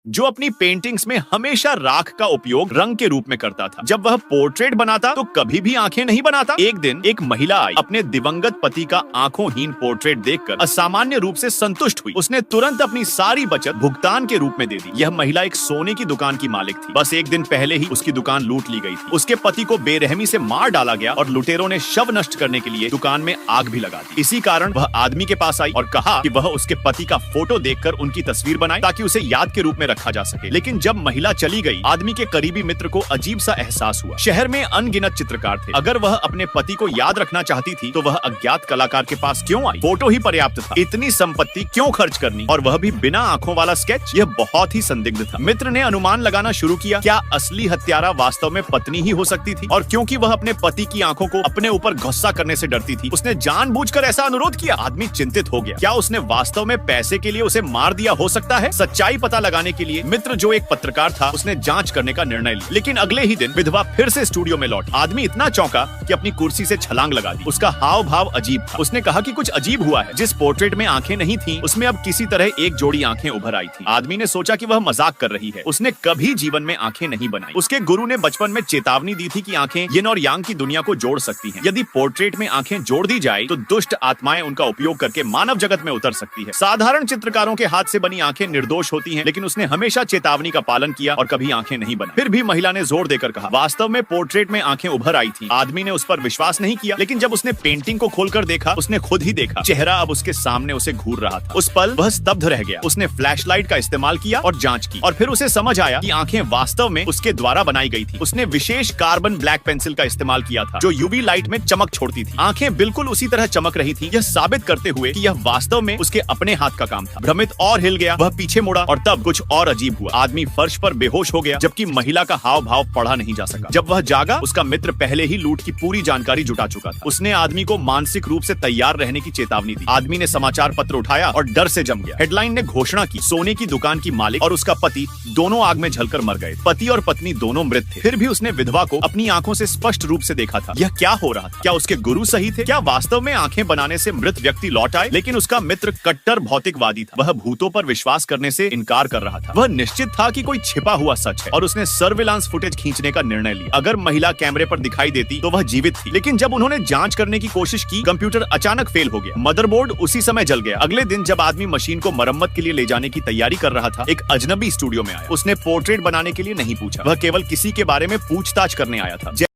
जो अपनी पेंटिंग्स में हमेशा राख का उपयोग रंग के रूप में करता था। जब वह पोर्ट्रेट बनाता तो कभी भी आंखें नहीं बनाता। एक दिन एक महिला आई, अपने दिवंगत पति का आंखोंहीन पोर्ट्रेट देखकर असामान्य रूप से संतुष्ट हुई। उसने तुरंत अपनी सारी बचत भुगतान के रूप में दे दी। यह महिला एक सोने की दुकान की मालिक थी। बस एक दिन पहले ही उसकी दुकान लूट ली गई थी। उसके पति को बेरहमी से मार डाला गया और लुटेरों ने शव नष्ट करने के लिए दुकान में आग भी लगा दी। इसी कारण वह आदमी के पास आई और कहा कि वह उसके पति का फोटो देखकर उनकी तस्वीर बनाए ताकि उसे याद के रूप में रखा जा सके। लेकिन जब महिला चली गई, आदमी के करीबी मित्र को अजीब सा एहसास हुआ। शहर में अनगिनत चित्रकार थे। अगर वह अपने पति को याद रखना चाहती थी तो वह अज्ञात कलाकार के पास क्यों आई? फोटो ही पर्याप्त था। इतनी संपत्ति क्यों खर्च करनी, और वह भी बिना आंखों वाला स्केच? यह बहुत ही संदिग्ध था। मित्र ने अनुमान लगाना शुरू किया, क्या असली हत्यारा वास्तव में पत्नी ही हो सकती थी? और क्योंकि वह अपने पति की आंखों को अपने ऊपर गुस्सा करने से डरती थी, उसने जानबूझकर ऐसा अनुरोध किया। आदमी चिंतित हो गया। क्या उसने वास्तव में पैसे के लिए उसे मार दिया हो सकता है? सच्चाई पता लगाने के लिए मित्र, जो एक पत्रकार था, उसने जांच करने का निर्णय लिया। लेकिन अगले ही दिन विधवा फिर से स्टूडियो में लौटी। आदमी इतना चौंका कि अपनी कुर्सी से छलांग लगा दी। उसका हाव भाव अजीब था। उसने कहा कि कुछ अजीब हुआ है। जिस पोर्ट्रेट में आंखें नहीं थीं, उसमें अब किसी तरह एक जोड़ी आंखें उभर आई थी। आदमी ने सोचा कि वह मजाक कर रही है। उसने कभी जीवन में आंखें नहीं बनाई। उसके गुरु ने बचपन में चेतावनी दी थी कि आंखें यिन और यांग की दुनिया को जोड़ सकती हैं। यदि पोर्ट्रेट में आंखें जोड़ दी जाए तो दुष्ट आत्माएं उनका उपयोग करके मानव जगत में उतर सकती है। साधारण चित्रकारों के हाथ से बनी आंखें निर्दोष होती हैं, लेकिन उसने हमेशा चेतावनी का पालन किया और कभी आंखें नहीं बनाई। फिर भी महिला ने जोर देकर कहा, वास्तव में पोर्ट्रेट में आंखें उभर आई थी। आदमी ने उस पर विश्वास नहीं किया, लेकिन जब उसने पेंटिंग को खोलकर देखा, उसने खुद ही देखा, चेहरा अब उसके सामने उसे घूर रहा था। उस पल वह स्तब्ध रह गया। उसने फ्लैशलाइट का इस्तेमाल किया और जांच की, और फिर उसे समझ आया कि आंखें वास्तव में उसके द्वारा बनाई गई थी। उसने विशेष कार्बन ब्लैक पेंसिल का इस्तेमाल किया था, जो यूवी लाइट में चमक छोड़ती थी। आंखें बिल्कुल उसी तरह चमक रही थी, यह साबित करते हुए कि यह वास्तव में उसके अपने हाथ का काम था। भ्रमित और हिल गया, वह पीछे मुड़ा और तब कुछ और अजीब हुआ। आदमी फर्श पर बेहोश हो गया, जबकि महिला का हाव भाव पढ़ा नहीं जा सका। जब वह जागा, उसका मित्र पहले ही लूट की पूरी जानकारी जुटा चुका था। उसने आदमी को मानसिक रूप से तैयार रहने की चेतावनी दी। आदमी ने समाचार पत्र उठाया और डर से जम गया। हेडलाइन ने घोषणा की, सोने की दुकान की मालिक और उसका पति दोनों आग में जलकर मर गए। पति और पत्नी दोनों मृत थे। फिर भी उसने विधवा को अपनी आंखों से स्पष्ट रूप से देखा था। यह क्या हो रहा था? क्या उसके गुरु सही थे? क्या वास्तव में आंखें बनाने से मृत व्यक्ति लौट आए? लेकिन उसका मित्र कट्टर भौतिकवादी था। वह भूतों पर विश्वास करने से इनकार कर रहा था। वह निश्चित था कि कोई छिपा हुआ सच है और उसने सर्विलांस फुटेज खींचने का निर्णय लिया। अगर महिला कैमरे पर दिखाई देती तो वह जीवित थी, लेकिन जब उन्होंने जांच करने की कोशिश की, कंप्यूटर अचानक फेल हो गया। मदरबोर्ड उसी समय जल गया। अगले दिन जब आदमी मशीन को मरम्मत के लिए ले जाने की तैयारी कर रहा था, एक अजनबी स्टूडियो में आया। उसने पोर्ट्रेट बनाने के लिए नहीं पूछा, वह केवल किसी के बारे में पूछताछ करने आया था।